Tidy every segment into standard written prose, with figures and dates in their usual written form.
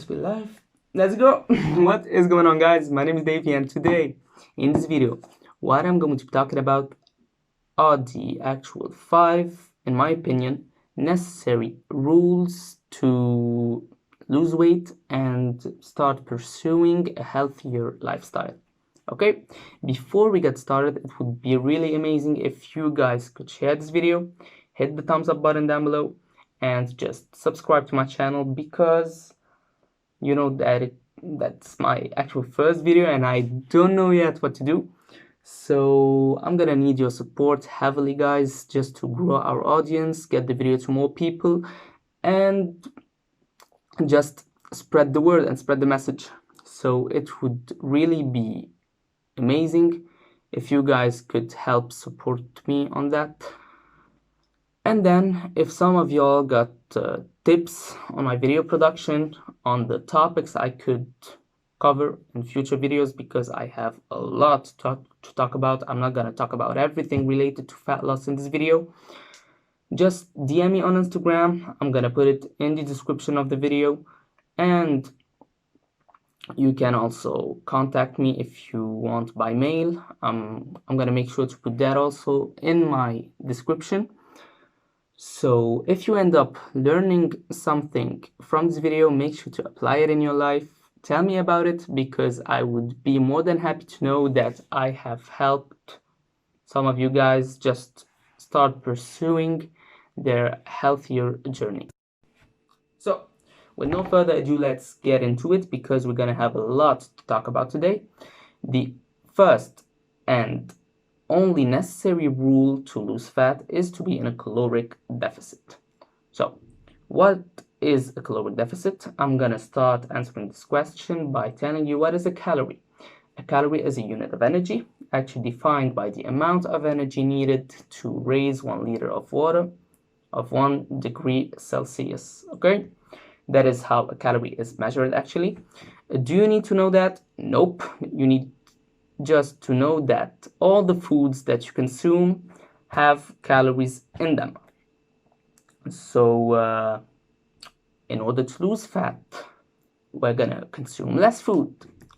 Let's be live. Let's go. What is going on, guys? My name is Davey, and today in this video what I'm going to be talking about are the actual 5, in my opinion, necessary rules to lose weight and start pursuing a healthier lifestyle. Okay, before we get started, it would be really amazing if you guys could share this video, hit the thumbs up button down below, and just subscribe to my channel, because you know that that's my actual first video and I don't know yet what to do. So I'm gonna need your support heavily, guys, just to grow our audience, get the video to more people, and just spread the word and spread the message. So it would really be amazing if you guys could help support me on that. And then if some of y'all got tips on my video production, on the topics I could cover in future videos, because I have a lot to talk about. I'm not gonna talk about everything related to fat loss in this video. Just DM me on Instagram. I'm gonna put it in the description of the video, and you can also contact me if you want by mail. I'm gonna make sure to put that also in my description. So if you end up learning something from this video, make sure to apply it in your life. Tell me about it, because I would be more than happy to know that I have helped some of you guys just start pursuing their healthier journey. So with no further ado, let's get into it, because we're gonna have a lot to talk about today. The first and only necessary rule to lose fat is to be in a caloric deficit. So what is a caloric deficit? I'm gonna start answering this question by telling you what is a calorie. A calorie is a unit of energy, actually defined by the amount of energy needed to raise 1 liter of water of 1 degree Celsius. Okay, that is how a calorie is measured actually. Do you need to know that? Nope. You need just to know that all the foods that you consume have calories in them. So in order to lose fat, we're gonna consume less food.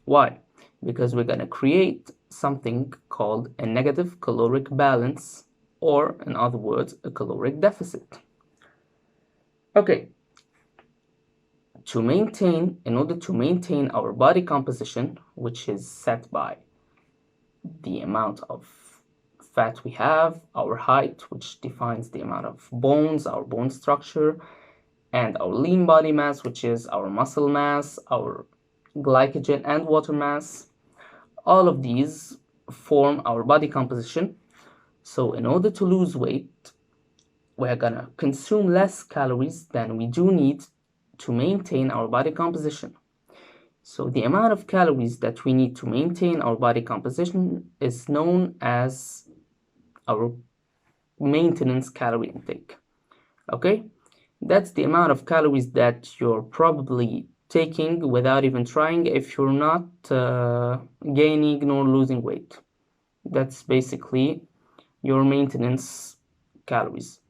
Why? Because we're gonna create something called a negative caloric balance, or in other words, a caloric deficit. Okay, in order to maintain our body composition, which is set by the amount of fat we have, our height, which defines the amount of bones, our bone structure, and our lean body mass, which is our muscle mass, our glycogen and water mass. All of these form our body composition. So in order to lose weight, we're gonna consume less calories than we do need to maintain our body composition. So the amount of calories that we need to maintain our body composition is known as our maintenance calorie intake. Okay, that's the amount of calories that you're probably taking without even trying if you're not gaining nor losing weight. That's basically your maintenance calories.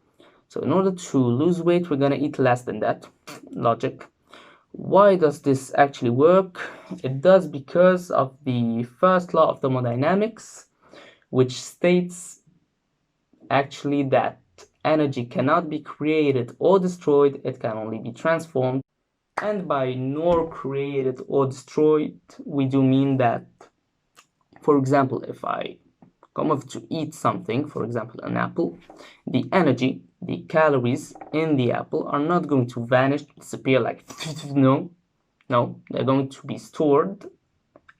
So in order to lose weight, we're gonna eat less than that. Logic. Why does this actually work? It does because of the first law of thermodynamics, which states actually that energy cannot be created or destroyed, it can only be transformed. And by nor created or destroyed, we do mean that, for example, if I come up to eat something, for example an apple, the energy, the calories in the apple are not going to vanish, disappear like no, they're going to be stored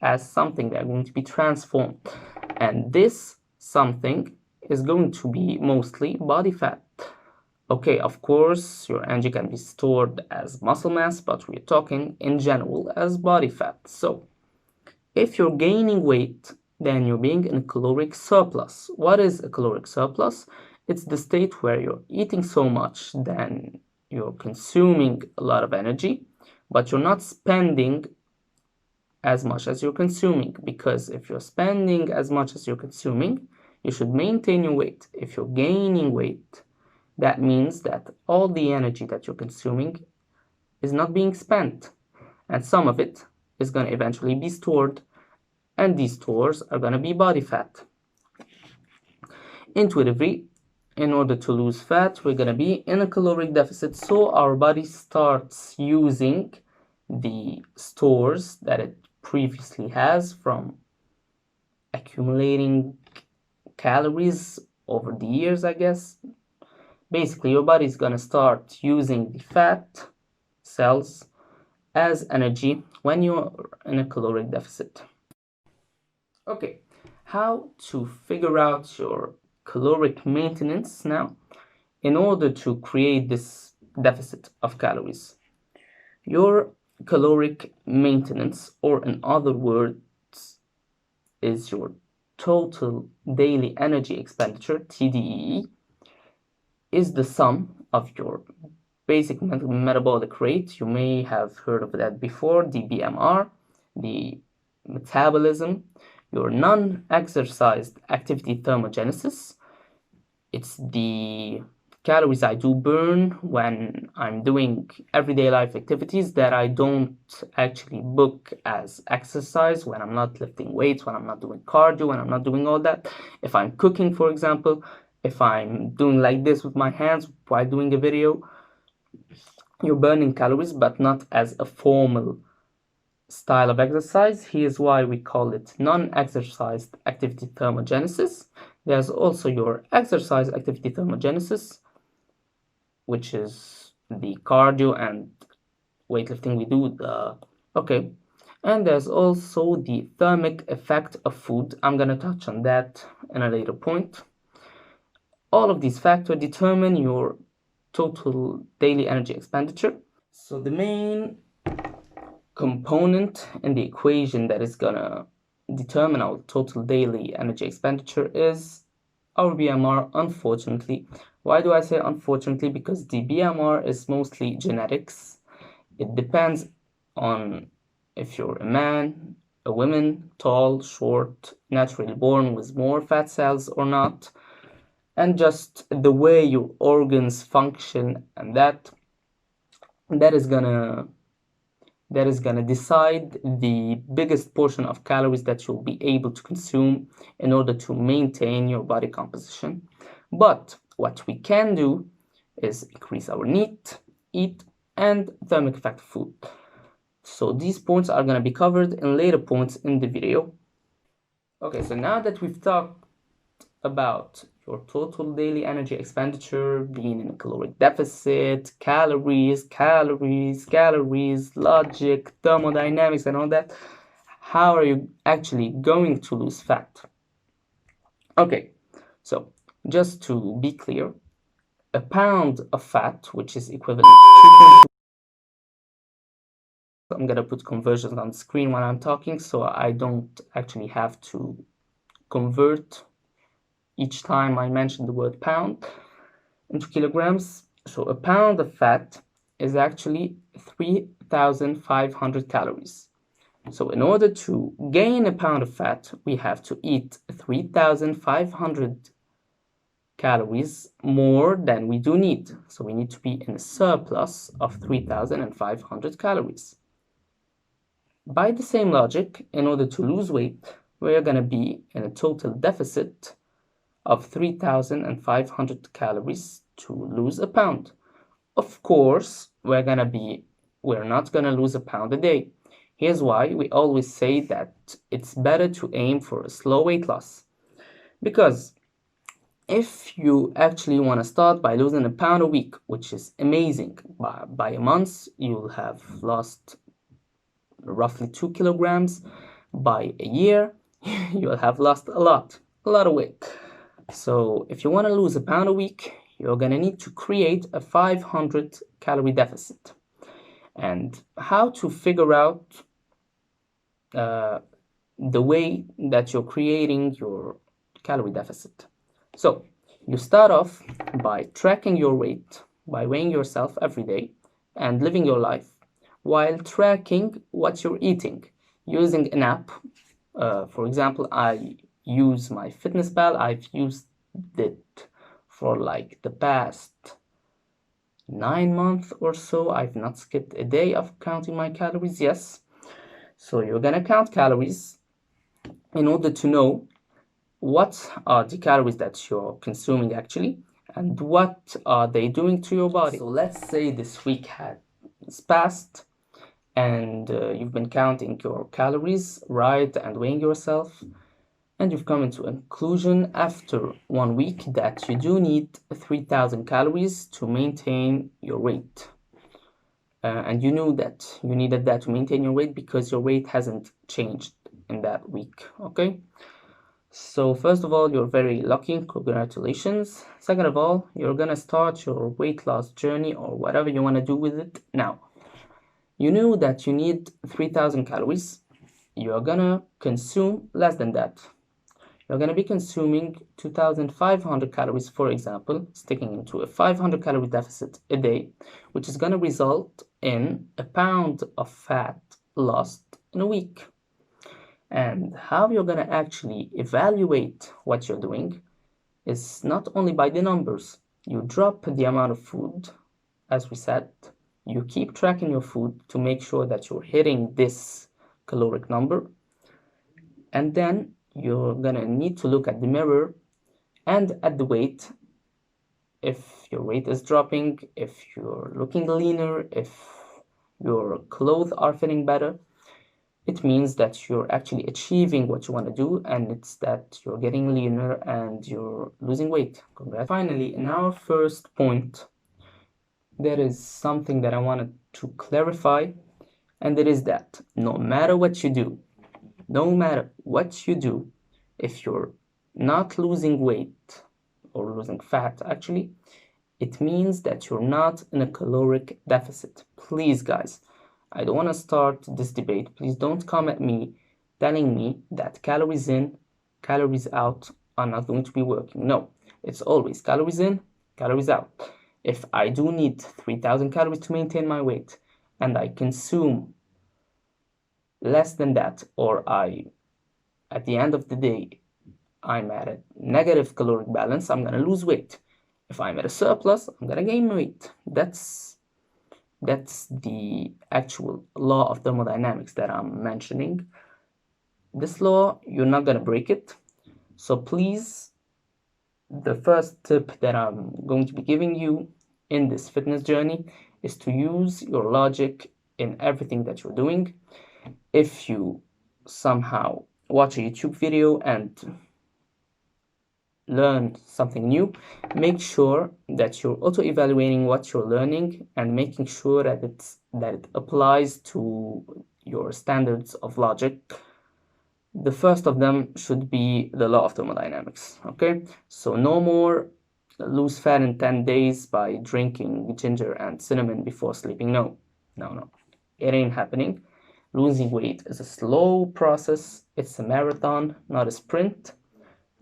as something, they're going to be transformed, and this something is going to be mostly body fat. Okay, of course your energy can be stored as muscle mass, but we're talking in general as body fat. So if you're gaining weight, then you're being in a caloric surplus. What is a caloric surplus? It's the state where you're eating so much, then you're consuming a lot of energy, but you're not spending as much as you're consuming, because if you're spending as much as you're consuming, you should maintain your weight. If you're gaining weight, that means that all the energy that you're consuming is not being spent. and some of it is going to eventually be stored, and these stores are going to be body fat. Intuitively, in order to lose fat, we're going to be in a caloric deficit, so our body starts using the stores that it previously has from accumulating calories over the years, I guess. Basically, your body is going to start using the fat cells as energy when you're in a caloric deficit. Okay, how to figure out your caloric maintenance now in order to create this deficit of calories. Your caloric maintenance, or in other words, is your total daily energy expenditure, TDEE, is the sum of your basic metabolic rate. You may have heard of that before, the BMR, the metabolism, your non-exercised activity thermogenesis. It's the calories I do burn when I'm doing everyday life activities that I don't actually book as exercise, when I'm not lifting weights, when I'm not doing cardio, when I'm not doing all that. If I'm cooking, for example, if I'm doing like this with my hands while doing a video, you're burning calories, but not as a formal style of exercise. Here's why we call it non-exercised activity thermogenesis. There's also your exercise activity thermogenesis, which is the cardio and weightlifting we do. Okay, and there's also the thermic effect of food. I'm gonna touch on that in a later point. All of these factors determine your total daily energy expenditure. So the main component in the equation that is gonna determine our total daily energy expenditure is our BMR, unfortunately. Why do I say unfortunately? Because the BMR is mostly genetics. It depends on if you're a man, a woman, tall, short, naturally born with more fat cells or not, and just the way your organs function, and that is gonna decide the biggest portion of calories that you'll be able to consume in order to maintain your body composition. But what we can do is increase our eat, and thermic effect of food. So these points are going to be covered in later points in the video. Okay, so now that we've talked about your total daily energy expenditure, being in a caloric deficit, calories, logic, thermodynamics, and all that, how are you actually going to lose fat? Okay, so just to be clear, a pound of fat, which is equivalent to 2.2, I'm gonna put conversions on the screen while I'm talking, so I don't actually have to convert each time I mention the word pound into kilograms. So a pound of fat is actually 3,500 calories. So in order to gain a pound of fat, we have to eat 3,500 calories more than we do need. So we need to be in a surplus of 3,500 calories. By the same logic, in order to lose weight, we're going to be in a total deficit of 3,500 calories to lose a pound. Of course, we're not going to lose a pound a day. Here's why we always say that it's better to aim for a slow weight loss. Because if you actually want to start by losing a pound a week, which is amazing, by a month you'll have lost roughly 2 kilograms. By a year, you'll have lost a lot of weight. So if you want to lose a pound a week, you're going to need to create a 500 calorie deficit. And how to figure out the way that you're creating your calorie deficit. So you start off by tracking your weight, by weighing yourself every day and living your life while tracking what you're eating using an app. For example, I use my MyFitnessPal. I've used it for like the past 9 months or so, I've not skipped a day of counting my calories. Yes, so you're gonna count calories in order to know what are the calories that you're consuming actually, and what are they doing to your body. So let's say this week has passed, and you've been counting your calories, right, and weighing yourself, and you've come into a conclusion after 1 week that you do need 3,000 calories to maintain your weight. And you knew that you needed that to maintain your weight because your weight hasn't changed in that week, okay? So first of all, you're very lucky, congratulations. Second of all, you're gonna start your weight loss journey or whatever you wanna do with it now. You knew that you need 3,000 calories. You're gonna consume less than that. You're gonna be consuming 2,500 calories, for example, sticking into a 500 calorie deficit a day, which is gonna result in a pound of fat lost in a week. And how you're gonna actually evaluate what you're doing is not only by the numbers. You drop the amount of food, as we said. You keep tracking your food to make sure that you're hitting this caloric number. And then you're gonna need to look at the mirror and at the weight. If your weight is dropping, if you're looking leaner, if your clothes are fitting better, it means that you're actually achieving what you want to do, and it's that you're getting leaner and you're losing weight. Congrats. Finally, in our first point, there is something that I wanted to clarify, and it is that no matter what you do, if you're not losing weight or losing fat, actually, it means that you're not in a caloric deficit. Please, guys, I don't want to start this debate. Please don't come at me telling me that calories in, calories out are not going to be working. No, it's always calories in, calories out. If I do need 3,000 calories to maintain my weight and I consume less than that, or at the end of the day, I'm at a negative caloric balance, I'm gonna lose weight. If I'm at a surplus, I'm gonna gain weight. That's the actual law of thermodynamics that I'm mentioning. This law, you're not gonna break it. So please, the first tip that I'm going to be giving you in this fitness journey is to use your logic in everything that you're doing. If you somehow watch a YouTube video and learn something new, make sure that you're auto-evaluating what you're learning and making sure that it applies to your standards of logic. The first of them should be the law of thermodynamics, okay? So no more lose fat in 10 days by drinking ginger and cinnamon before sleeping. No. It ain't happening. Losing weight is a slow process. It's a marathon, not a sprint.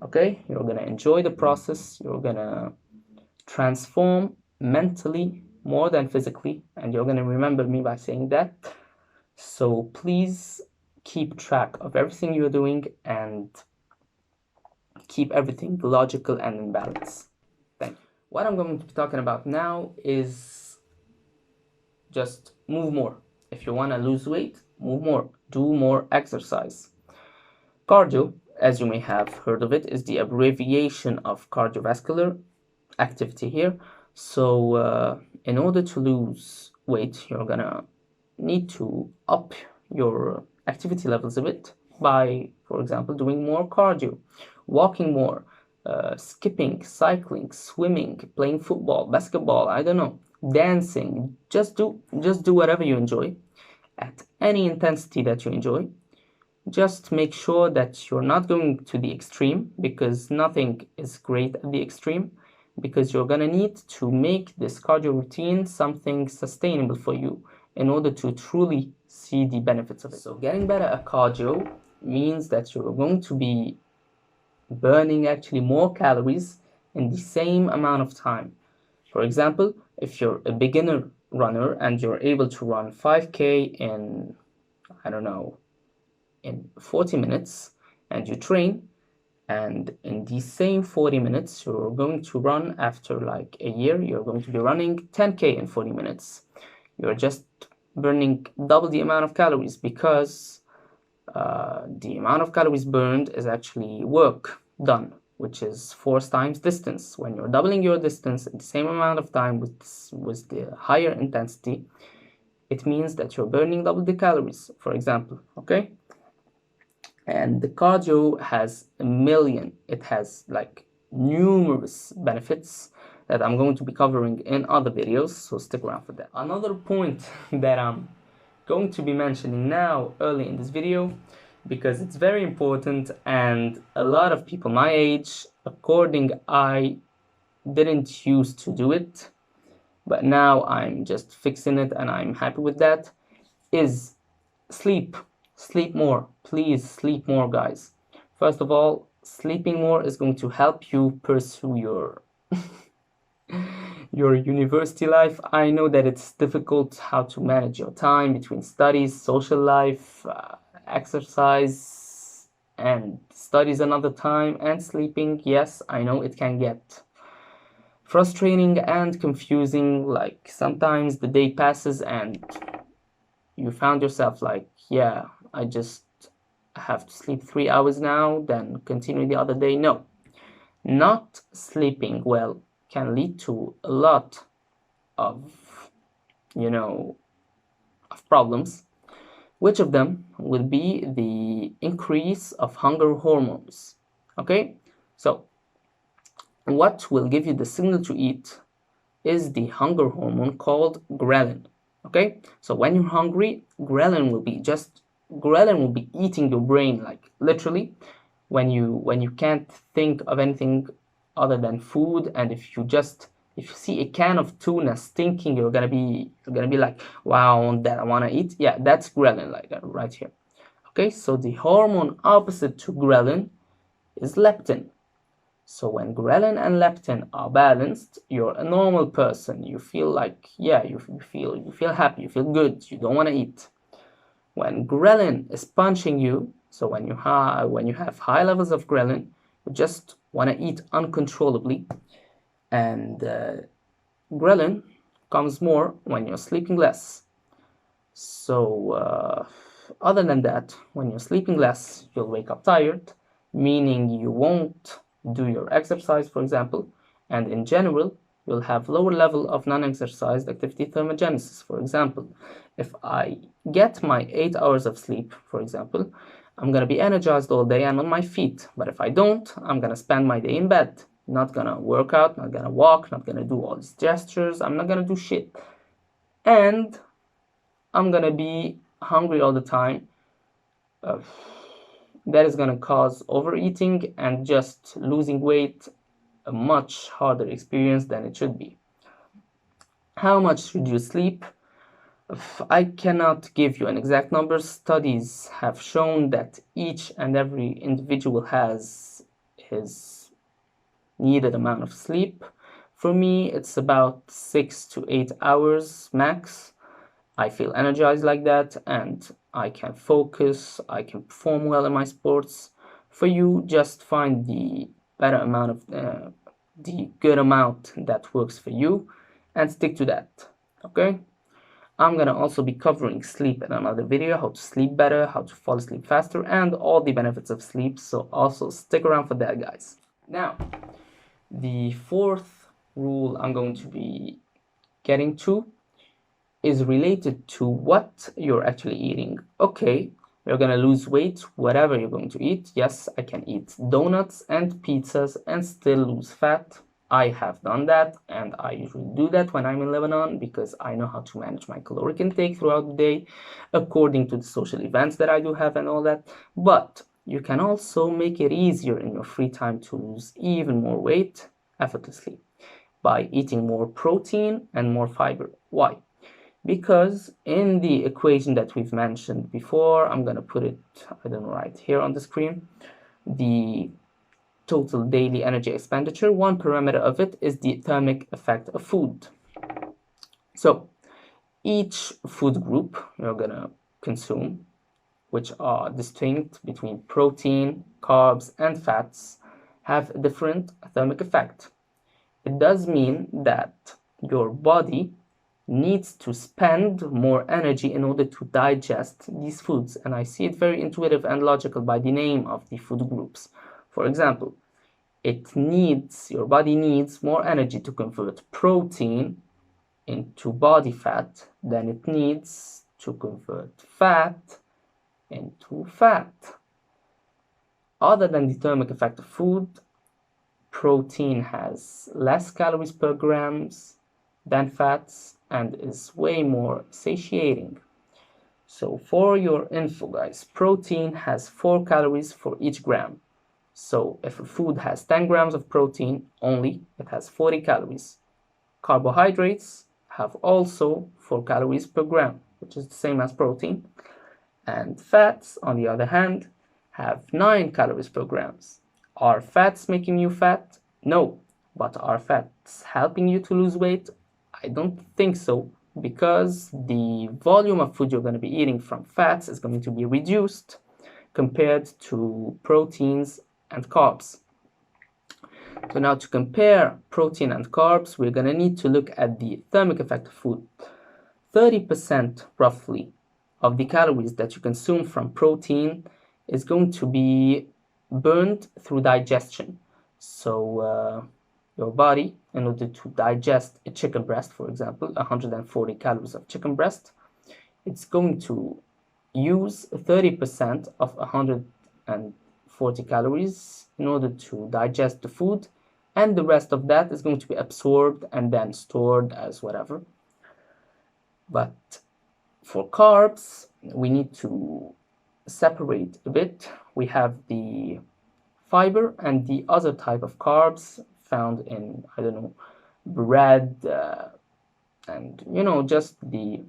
Okay, you're gonna enjoy the process, you're gonna transform mentally more than physically, and you're gonna remember me by saying that. So please keep track of everything you're doing and keep everything logical and in balance. Thank you. What I'm going to be talking about now is just move more. If you wanna lose weight, move more, do more exercise. Cardio, as you may have heard of it, is the abbreviation of cardiovascular activity here. So in order to lose weight, you're gonna need to up your activity levels a bit by, for example, doing more cardio, walking more, skipping, cycling, swimming, playing football, basketball, I don't know, dancing. Just do whatever you enjoy at any intensity that you enjoy. Just make sure that you're not going to the extreme, because nothing is great at the extreme, because you're gonna need to make this cardio routine something sustainable for you in order to truly see the benefits of it. So getting better at cardio means that you're going to be burning actually more calories in the same amount of time. For example, if you're a beginner runner and you're able to run 5K in, I don't know, in 40 minutes, and you train, And in these same 40 minutes, you're going to run after like a year, you're going to be running 10K in 40 minutes. You're just burning double the amount of calories because the amount of calories burned is actually work done, which is force times distance. When you're doubling your distance in the same amount of time with the higher intensity, it means that you're burning double the calories, for example, okay? And the cardio has a million, it has like numerous benefits that I'm going to be covering in other videos, so stick around for that. Another point that I'm going to be mentioning now early in this video, because it's very important and a lot of people my age, I didn't used to do it, but now I'm just fixing it and I'm happy with that, is sleep. Sleep more. Please sleep more, guys. First of all, sleeping more is going to help you pursue your university life. I know that it's difficult how to manage your time between studies, social life, exercise, and studies another time, and sleeping. Yes, I know it can get frustrating and confusing. Like sometimes the day passes and you found yourself like, yeah, I just have to sleep 3 hours now, then continue the other day. No, not sleeping well can lead to a lot of, of problems. Which of them will be the increase of hunger hormones. Okay, so what will give you the signal to eat is the hunger hormone called ghrelin. Okay, so when you're hungry, ghrelin will be eating your brain, like literally. When you can't think of anything other than food, and if you see a can of tuna stinking, you're gonna be like, wow, I want that, I want to eat. Yeah, that's ghrelin, like right here. Okay, so the hormone opposite to ghrelin is leptin. So when ghrelin and leptin are balanced, you're a normal person. You feel like, yeah, you feel happy, you feel good, you don't want to eat. When ghrelin is punching you, so when you have high levels of ghrelin, you just want to eat uncontrollably. And ghrelin comes more when you're sleeping less. So other than that, when you're sleeping less, you'll wake up tired, meaning you won't do your exercise, for example, and in general, you'll have lower level of non-exercise activity thermogenesis. For example, if I get my 8 hours of sleep, for example, I'm gonna be energized all day and on my feet. But if I don't, I'm gonna spend my day in bed, not gonna work out, not gonna walk, not gonna do all these gestures, I'm not gonna do shit. And I'm gonna be hungry all the time. That is gonna cause overeating and just losing weight, a much harder experience than it should be. How much should you sleep? I cannot give you an exact number. Studies have shown that each and every individual has his needed amount of sleep. For me, it's about 6 to 8 hours max. I feel energized like that and I can focus, I can perform well in my sports. For you, just find the better amount of the good amount that works for you and stick to that. Okay, I'm gonna also be covering sleep in another video, how to sleep better, how to fall asleep faster, and all the benefits of sleep, so also stick around for that, guys. Now, the fourth rule I'm going to be getting to is related to what you're actually eating. Okay, you're gonna lose weight, whatever you're going to eat. Yes, I can eat donuts and pizzas and still lose fat. I have done that, and I usually do that when I'm in Lebanon because I know how to manage my caloric intake throughout the day according to the social events that I do have and all that. But you can also make it easier in your free time to lose even more weight effortlessly by eating more protein and more fiber. Why? Because in the equation that we've mentioned before, I'm gonna put it, I don't know, right here on the screen, the total daily energy expenditure, one parameter of it is the thermic effect of food. So each food group you're gonna consume which are distinct between protein, carbs, and fats, have a different thermic effect. It does mean that your body needs to spend more energy in order to digest these foods, and I see it very intuitive and logical by the name of the food groups. For example, your body needs more energy to convert protein into body fat than it needs to convert fat into fat. Other than the thermic effect of food, protein has less calories per grams than fats and is way more satiating. So for your info, guys, protein has 4 calories for each gram. So if a food has 10 grams of protein only, it has 40 calories. Carbohydrates have also 4 calories per gram, which is the same as protein. And fats, on the other hand, have 9 calories per gram. Are fats making you fat? No. But are fats helping you to lose weight? I don't think so, because the volume of food you're going to be eating from fats is going to be reduced compared to proteins and carbs. So now to compare protein and carbs, we're going to need to look at the thermic effect of food. 30% roughly of the calories that you consume from protein is going to be burned through digestion. So your body, in order to digest a chicken breast, for example, 140 calories of chicken breast, it's going to use 30% of 140 calories in order to digest the food, and the rest of that is going to be absorbed and then stored as whatever. But for carbs, we need to separate a bit. We have the fiber and the other type of carbs found in, I don't know, bread, and just the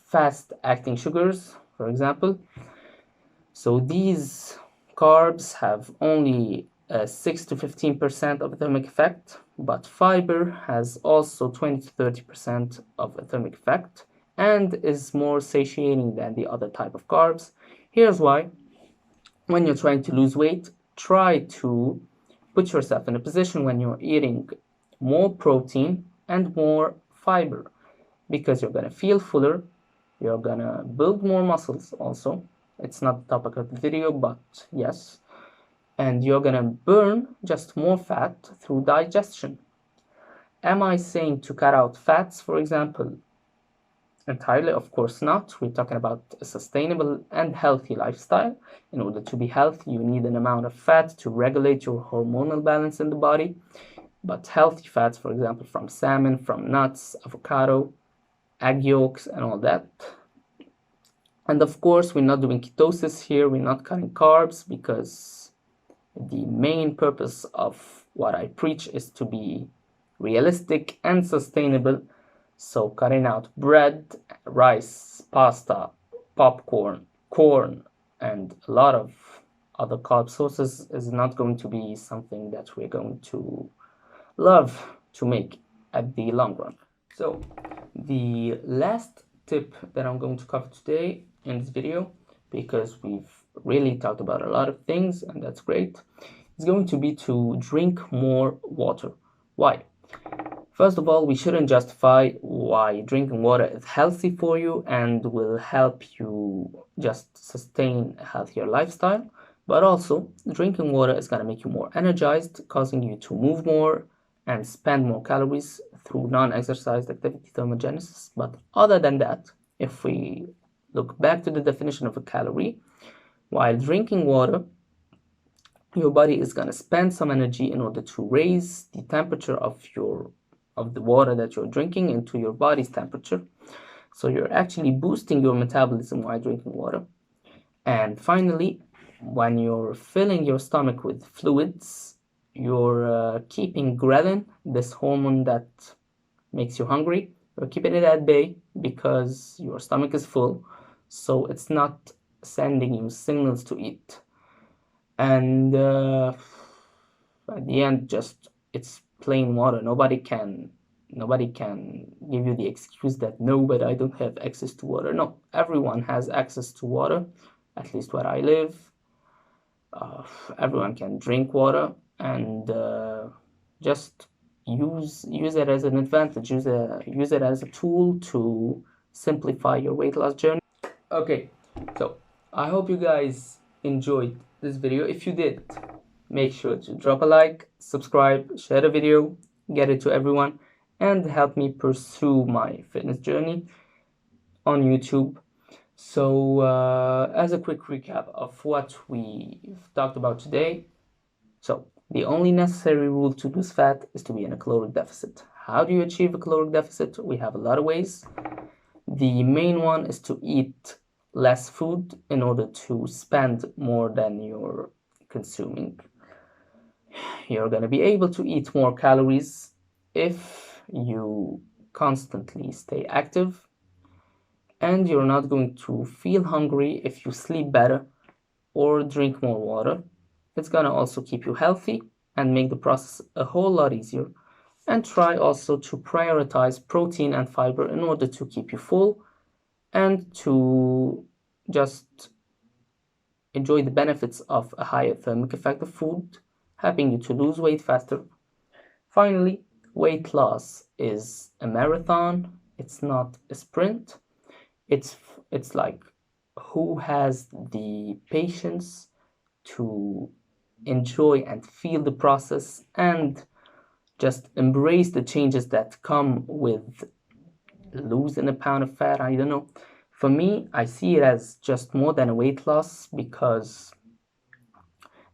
fast acting sugars, for example. So these carbs have only 6 to 15% of a thermic effect, but fiber has also 20 to 30% of a thermic effect and is more satiating than the other type of carbs. Here's why. When you're trying to lose weight, try to put yourself in a position when you're eating more protein and more fiber, because you're gonna feel fuller, you're gonna build more muscles also. It's not the topic of the video, but yes. And you're gonna burn just more fat through digestion. Am I saying to cut out fats, for example? Entirely, of course not. We're talking about a sustainable and healthy lifestyle. In order to be healthy, you need an amount of fat to regulate your hormonal balance in the body. But healthy fats, for example, from salmon, from nuts, avocado, egg yolks, and all that. And of course, we're not doing ketosis here. We're not cutting carbs, because the main purpose of what I preach is to be realistic and sustainable. So cutting out bread, rice, pasta, popcorn, corn, and a lot of other carb sources is not going to be something that we're going to love to make at the long run. So the last tip that I'm going to cover today in this video, because we've really talked about a lot of things and that's great, is going to be to drink more water. Why? First of all, we shouldn't justify why drinking water is healthy for you and will help you just sustain a healthier lifestyle, but also drinking water is going to make you more energized, causing you to move more and spend more calories through non-exercise activity thermogenesis. But other than that, if we look back to the definition of a calorie, while drinking water, your body is going to spend some energy in order to raise the temperature of the water that you're drinking into your body's temperature. So you're actually boosting your metabolism while drinking water. And finally, when you're filling your stomach with fluids, you're keeping ghrelin, this hormone that makes you hungry. You're keeping it at bay because your stomach is full, so it's not sending you signals to eat. And at the end, just it's plain water. Nobody can Nobody can give you the excuse that no, but I don't have access to water. No, everyone has access to water, at least where I live. Uh, Everyone can drink water, and just use it as an advantage. Use it as a tool to simplify your weight loss journey. Okay, so I hope you guys enjoyed this video. If you did, make sure to drop a like, subscribe, share the video, get it to everyone, and help me pursue my fitness journey on YouTube. So, as a quick recap of what we've talked about today, so the only necessary rule to lose fat is to be in a caloric deficit. How do you achieve a caloric deficit? We have a lot of ways. The main one is to eat less food in order to spend more than you're consuming. You're going to be able to eat more calories if you constantly stay active, and you're not going to feel hungry if you sleep better or drink more water. It's going to also keep you healthy and make the process a whole lot easier. And try also to prioritize protein and fiber in order to keep you full and to just enjoy the benefits of a higher thermic effect of food, helping you to lose weight faster. Finally, weight loss is a marathon. It's not a sprint. It's like, who has the patience to enjoy and feel the process and just embrace the changes that come with losing a pound of fat. I don't know. For me, I see it as just more than a weight loss, because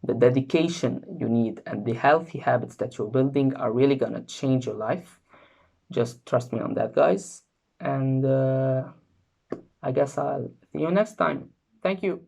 the dedication you need and the healthy habits that you're building are really gonna change your life. Just trust me on that, guys. And I guess I'll see you next time. Thank you.